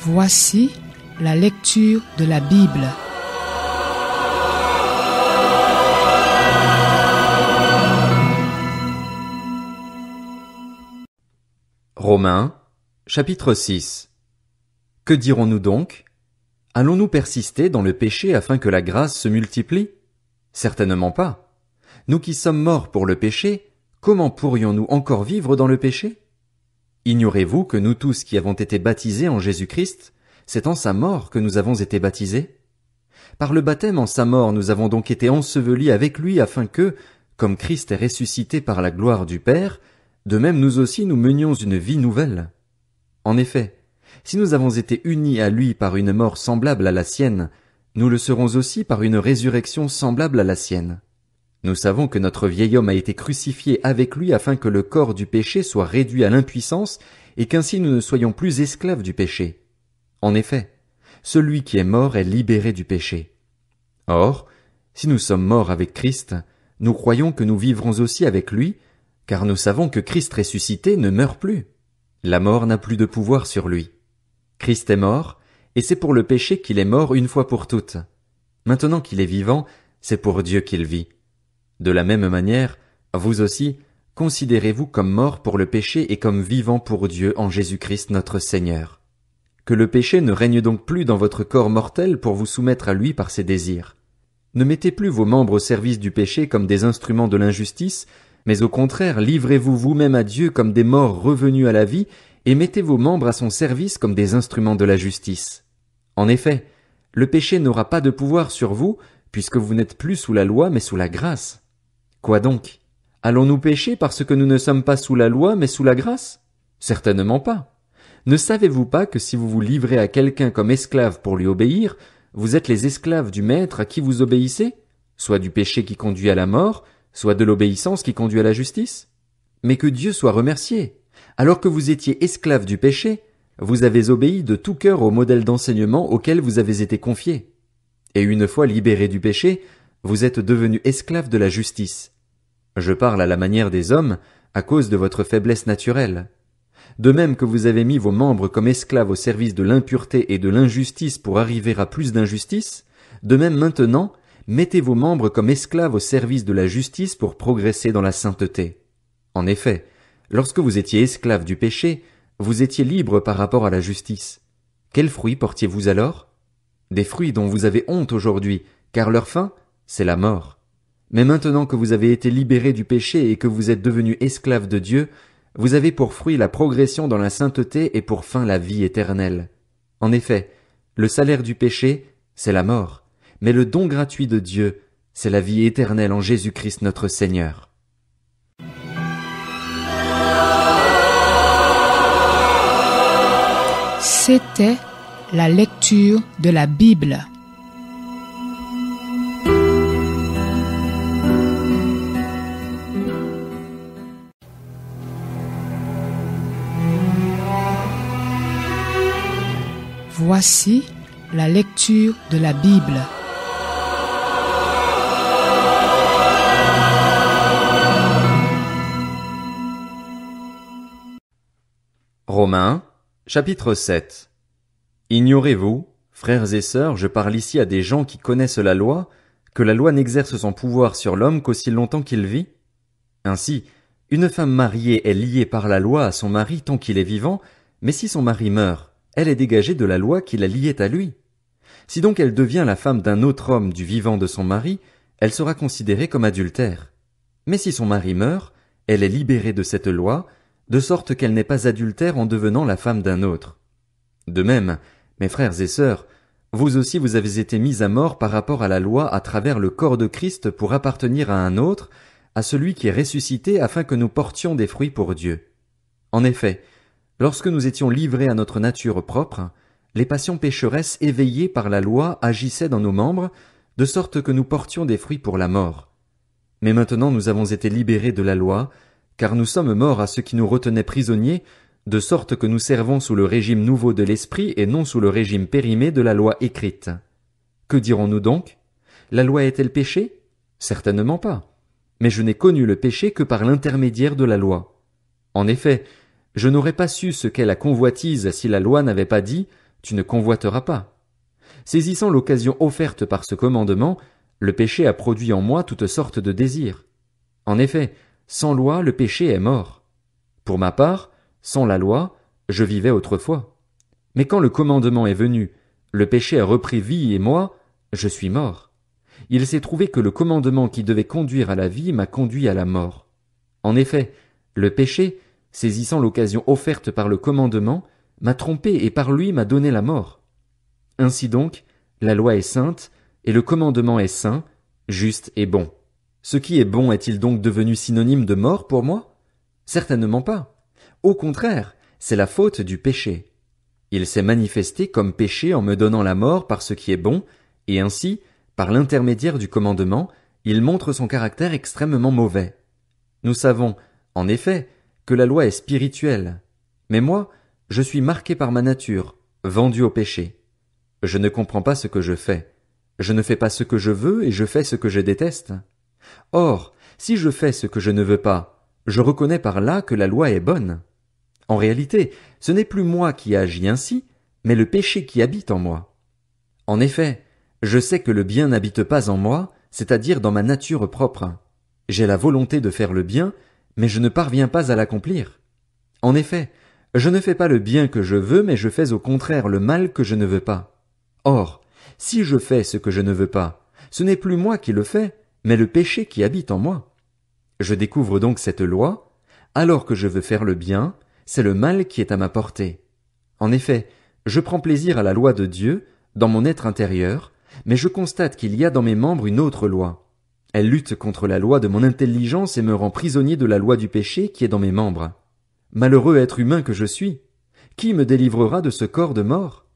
Voici la lecture de la Bible. Romains, chapitre 6. Que dirons-nous donc? Allons-nous persister dans le péché afin que la grâce se multiplie? Certainement pas. Nous qui sommes morts pour le péché, comment pourrions-nous encore vivre dans le péché? Ignorez-vous que nous tous qui avons été baptisés en Jésus-Christ, c'est en sa mort que nous avons été baptisés? Par le baptême en sa mort, nous avons donc été ensevelis avec lui afin que, comme Christ est ressuscité par la gloire du Père, de même nous aussi nous menions une vie nouvelle. En effet, si nous avons été unis à lui par une mort semblable à la sienne, nous le serons aussi par une résurrection semblable à la sienne. Nous savons que notre vieil homme a été crucifié avec lui afin que le corps du péché soit réduit à l'impuissance et qu'ainsi nous ne soyons plus esclaves du péché. En effet, celui qui est mort est libéré du péché. Or, si nous sommes morts avec Christ, nous croyons que nous vivrons aussi avec lui, car nous savons que Christ ressuscité ne meurt plus. La mort n'a plus de pouvoir sur lui. Christ est mort, et c'est pour le péché qu'il est mort une fois pour toutes. Maintenant qu'il est vivant, c'est pour Dieu qu'il vit. De la même manière, vous aussi, considérez-vous comme morts pour le péché et comme vivants pour Dieu en Jésus-Christ notre Seigneur. Que le péché ne règne donc plus dans votre corps mortel pour vous soumettre à lui par ses désirs. Ne mettez plus vos membres au service du péché comme des instruments de l'injustice, mais au contraire, livrez-vous vous-même à Dieu comme des morts revenus à la vie, et mettez vos membres à son service comme des instruments de la justice. En effet, le péché n'aura pas de pouvoir sur vous, puisque vous n'êtes plus sous la loi mais sous la grâce. Quoi donc? Allons-nous pécher parce que nous ne sommes pas sous la loi mais sous la grâce? Certainement pas. Ne savez-vous pas que si vous vous livrez à quelqu'un comme esclave pour lui obéir, vous êtes les esclaves du maître à qui vous obéissez, soit du péché qui conduit à la mort, soit de l'obéissance qui conduit à la justice? Mais que Dieu soit remercié. Alors que vous étiez esclaves du péché, vous avez obéi de tout cœur au modèle d'enseignement auquel vous avez été confiés. Et une fois libérés du péché, vous êtes devenus esclaves de la justice. Je parle à la manière des hommes, à cause de votre faiblesse naturelle. De même que vous avez mis vos membres comme esclaves au service de l'impureté et de l'injustice pour arriver à plus d'injustice, de même maintenant, mettez vos membres comme esclaves au service de la justice pour progresser dans la sainteté. En effet, lorsque vous étiez esclaves du péché, vous étiez libres par rapport à la justice. Quels fruits portiez-vous alors? Des fruits dont vous avez honte aujourd'hui, car leur fin, c'est la mort. Mais maintenant que vous avez été libérés du péché et que vous êtes devenus esclaves de Dieu, vous avez pour fruit la progression dans la sainteté et pour fin la vie éternelle. En effet, le salaire du péché, c'est la mort, mais le don gratuit de Dieu, c'est la vie éternelle en Jésus-Christ notre Seigneur. C'était la lecture de la Bible. Voici la lecture de la Bible. Romains, chapitre 7. Ignorez-vous, frères et sœurs, je parle ici à des gens qui connaissent la loi, que la loi n'exerce son pouvoir sur l'homme qu'aussi longtemps qu'il vit? Ainsi, une femme mariée est liée par la loi à son mari tant qu'il est vivant, mais si son mari meurt, elle est dégagée de la loi qui la liait à lui. Si donc elle devient la femme d'un autre homme du vivant de son mari, elle sera considérée comme adultère. Mais si son mari meurt, elle est libérée de cette loi, de sorte qu'elle n'est pas adultère en devenant la femme d'un autre. De même, mes frères et sœurs, vous aussi vous avez été mis à mort par rapport à la loi à travers le corps de Christ pour appartenir à un autre, à celui qui est ressuscité afin que nous portions des fruits pour Dieu. En effet, lorsque nous étions livrés à notre nature propre, les passions pécheresses éveillées par la loi agissaient dans nos membres, de sorte que nous portions des fruits pour la mort. Mais maintenant nous avons été libérés de la loi, car nous sommes morts à ce qui nous retenait prisonniers, de sorte que nous servons sous le régime nouveau de l'esprit et non sous le régime périmé de la loi écrite. Que dirons-nous donc? La loi est-elle péché? Certainement pas. Mais je n'ai connu le péché que par l'intermédiaire de la loi. En effet, je n'aurais pas su ce qu'est la convoitise si la loi n'avait pas dit tu ne convoiteras pas. Saisissant l'occasion offerte par ce commandement, le péché a produit en moi toutes sortes de désirs. En effet, sans loi, le péché est mort. Pour ma part, sans la loi, je vivais autrefois. Mais quand le commandement est venu, le péché a repris vie et moi, je suis mort. Il s'est trouvé que le commandement qui devait conduire à la vie m'a conduit à la mort. En effet, le péché, saisissant l'occasion offerte par le commandement, m'a trompé et par lui m'a donné la mort. Ainsi donc, la loi est sainte, et le commandement est saint, juste et bon. Ce qui est bon est-il donc devenu synonyme de mort pour moi? Certainement pas. Au contraire, c'est la faute du péché. Il s'est manifesté comme péché en me donnant la mort par ce qui est bon, et ainsi, par l'intermédiaire du commandement, il montre son caractère extrêmement mauvais. Nous savons, en effet, que la loi est spirituelle. Mais moi, je suis marqué par ma nature, vendu au péché. Je ne comprends pas ce que je fais. Je ne fais pas ce que je veux et je fais ce que je déteste. Or, si je fais ce que je ne veux pas, je reconnais par là que la loi est bonne. En réalité, ce n'est plus moi qui agis ainsi, mais le péché qui habite en moi. En effet, je sais que le bien n'habite pas en moi, c'est-à-dire dans ma nature propre. J'ai la volonté de faire le bien, mais je ne parviens pas à l'accomplir. En effet, je ne fais pas le bien que je veux, mais je fais au contraire le mal que je ne veux pas. Or, si je fais ce que je ne veux pas, ce n'est plus moi qui le fais, mais le péché qui habite en moi. Je découvre donc cette loi, alors que je veux faire le bien, c'est le mal qui est à ma portée. En effet, je prends plaisir à la loi de Dieu, dans mon être intérieur, mais je constate qu'il y a dans mes membres une autre loi. Elle lutte contre la loi de mon intelligence et me rend prisonnier de la loi du péché qui est dans mes membres. Malheureux être humain que je suis! Qui me délivrera de ce corps de mort?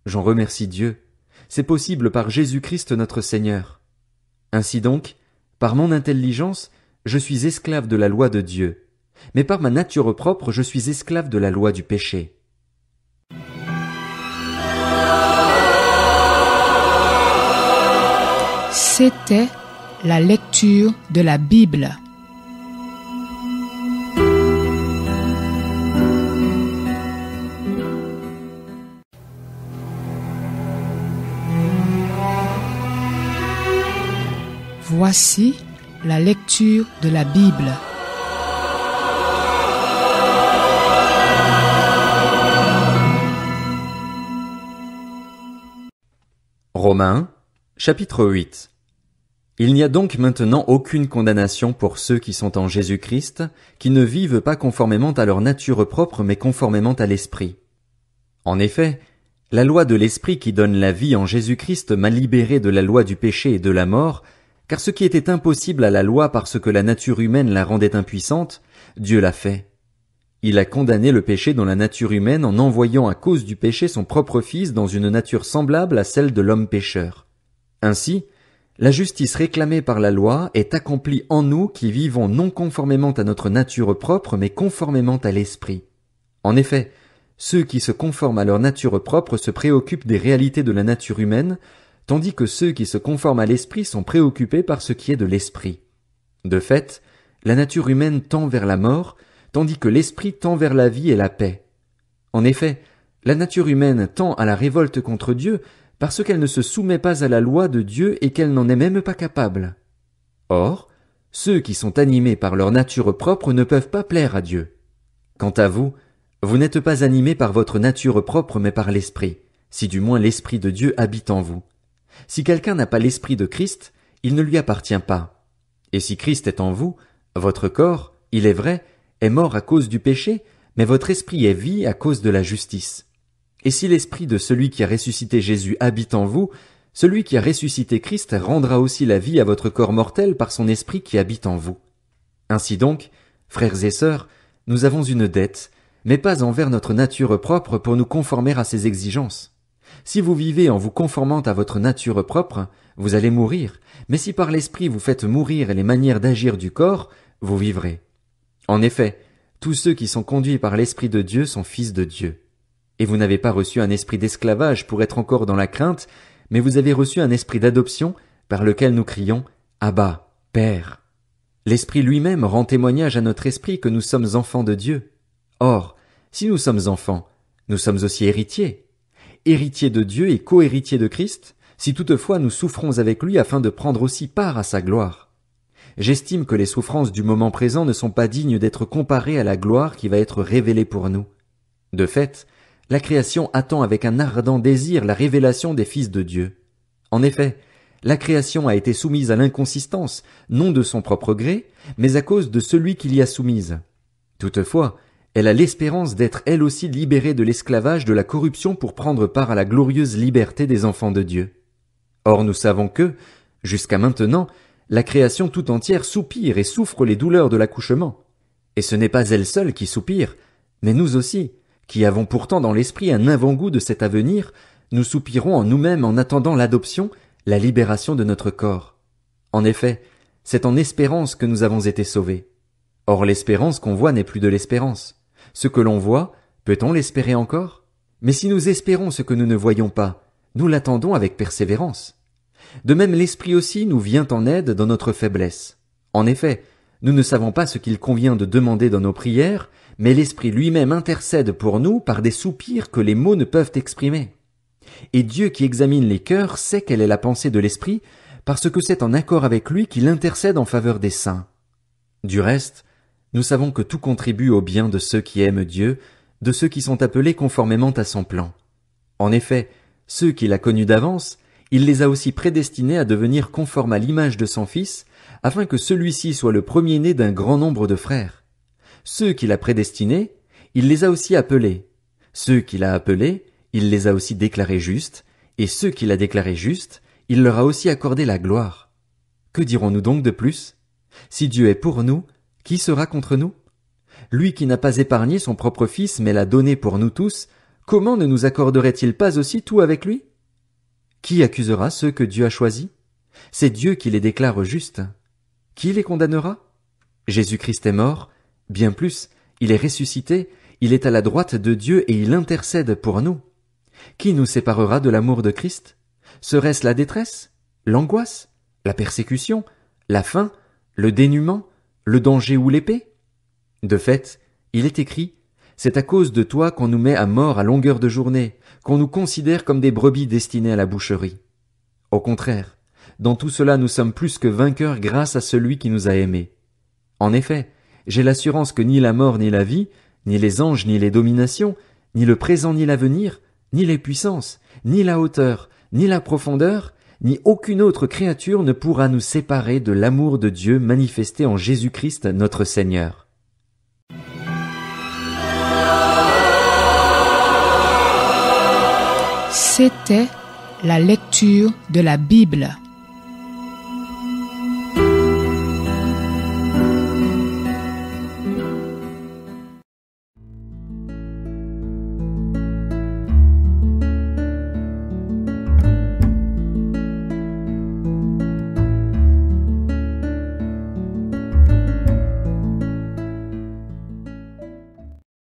J'en remercie Dieu. C'est possible par Jésus-Christ notre Seigneur. Ainsi donc, par mon intelligence, je suis esclave de la loi de Dieu, mais par ma nature propre, je suis esclave de la loi du péché. C'était la lecture de la Bible. Voici la lecture de la Bible. Romains, chapitre 8. Il n'y a donc maintenant aucune condamnation pour ceux qui sont en Jésus-Christ, qui ne vivent pas conformément à leur nature propre mais conformément à l'Esprit. En effet, la loi de l'Esprit qui donne la vie en Jésus-Christ m'a libéré de la loi du péché et de la mort, car ce qui était impossible à la loi parce que la nature humaine la rendait impuissante, Dieu l'a fait. Il a condamné le péché dans la nature humaine en envoyant à cause du péché son propre Fils dans une nature semblable à celle de l'homme pécheur. Ainsi, la justice réclamée par la loi est accomplie en nous qui vivons non conformément à notre nature propre mais conformément à l'Esprit. En effet, ceux qui se conforment à leur nature propre se préoccupent des réalités de la nature humaine, tandis que ceux qui se conforment à l'Esprit sont préoccupés par ce qui est de l'Esprit. De fait, la nature humaine tend vers la mort, tandis que l'Esprit tend vers la vie et la paix. En effet, la nature humaine tend à la révolte contre Dieu parce qu'elle ne se soumet pas à la loi de Dieu et qu'elle n'en est même pas capable. Or, ceux qui sont animés par leur nature propre ne peuvent pas plaire à Dieu. Quant à vous, vous n'êtes pas animés par votre nature propre mais par l'Esprit, si du moins l'Esprit de Dieu habite en vous. Si quelqu'un n'a pas l'Esprit de Christ, il ne lui appartient pas. Et si Christ est en vous, votre corps, il est vrai, est mort à cause du péché, mais votre esprit est vie à cause de la justice. Et si l'Esprit de celui qui a ressuscité Jésus habite en vous, celui qui a ressuscité Christ rendra aussi la vie à votre corps mortel par son Esprit qui habite en vous. Ainsi donc, frères et sœurs, nous avons une dette, mais pas envers notre nature propre pour nous conformer à ses exigences. Si vous vivez en vous conformant à votre nature propre, vous allez mourir, mais si par l'Esprit vous faites mourir les manières d'agir du corps, vous vivrez. En effet, tous ceux qui sont conduits par l'Esprit de Dieu sont fils de Dieu. Et vous n'avez pas reçu un esprit d'esclavage pour être encore dans la crainte, mais vous avez reçu un esprit d'adoption par lequel nous crions « Abba, Père ». L'Esprit lui-même rend témoignage à notre esprit que nous sommes enfants de Dieu. Or, si nous sommes enfants, nous sommes aussi héritiers. héritiers de Dieu et co-héritiers de Christ, si toutefois nous souffrons avec lui afin de prendre aussi part à sa gloire. J'estime que les souffrances du moment présent ne sont pas dignes d'être comparées à la gloire qui va être révélée pour nous. De fait, la création attend avec un ardent désir la révélation des fils de Dieu. En effet, la création a été soumise à l'inconsistance, non de son propre gré, mais à cause de celui qui l'y a soumise. Toutefois, elle a l'espérance d'être elle aussi libérée de l'esclavage de la corruption pour prendre part à la glorieuse liberté des enfants de Dieu. Or nous savons que, jusqu'à maintenant, la création tout entière soupire et souffre les douleurs de l'accouchement. Et ce n'est pas elle seule qui soupire, mais nous aussi, qui avons pourtant dans l'esprit un avant-goût de cet avenir, nous soupirons en nous-mêmes en attendant l'adoption, la libération de notre corps. En effet, c'est en espérance que nous avons été sauvés. Or l'espérance qu'on voit n'est plus de l'espérance. Ce que l'on voit, peut-on l'espérer encore? Mais si nous espérons ce que nous ne voyons pas, nous l'attendons avec persévérance. De même l'Esprit aussi nous vient en aide dans notre faiblesse. En effet, nous ne savons pas ce qu'il convient de demander dans nos prières, mais l'Esprit lui-même intercède pour nous par des soupirs que les mots ne peuvent exprimer. Et Dieu qui examine les cœurs sait quelle est la pensée de l'Esprit, parce que c'est en accord avec lui qu'il intercède en faveur des saints. Du reste, nous savons que tout contribue au bien de ceux qui aiment Dieu, de ceux qui sont appelés conformément à son plan. En effet, ceux qu'il a connus d'avance, il les a aussi prédestinés à devenir conformes à l'image de son Fils, afin que celui-ci soit le premier-né d'un grand nombre de frères. Ceux qu'il a prédestinés, il les a aussi appelés. Ceux qu'il a appelés, il les a aussi déclarés justes, et ceux qu'il a déclarés justes, il leur a aussi accordé la gloire. Que dirons-nous donc de plus? Si Dieu est pour nous, qui sera contre nous? Lui qui n'a pas épargné son propre Fils mais l'a donné pour nous tous, comment ne nous accorderait-il pas aussi tout avec lui? Qui accusera ceux que Dieu a choisis? C'est Dieu qui les déclare justes. Qui les condamnera? Jésus-Christ est mort, bien plus, il est ressuscité, il est à la droite de Dieu et il intercède pour nous. Qui nous séparera de l'amour de Christ? Serait-ce la détresse, l'angoisse, la persécution, la faim, le dénuement, le danger ou l'épée? De fait, il est écrit, c'est à cause de toi qu'on nous met à mort à longueur de journée, qu'on nous considère comme des brebis destinées à la boucherie. Au contraire, dans tout cela nous sommes plus que vainqueurs grâce à celui qui nous a aimés. En effet, j'ai l'assurance que ni la mort ni la vie, ni les anges ni les dominations, ni le présent ni l'avenir, ni les puissances, ni la hauteur, ni la profondeur, ni aucune autre créature ne pourra nous séparer de l'amour de Dieu manifesté en Jésus-Christ notre Seigneur. C'était la lecture de la Bible.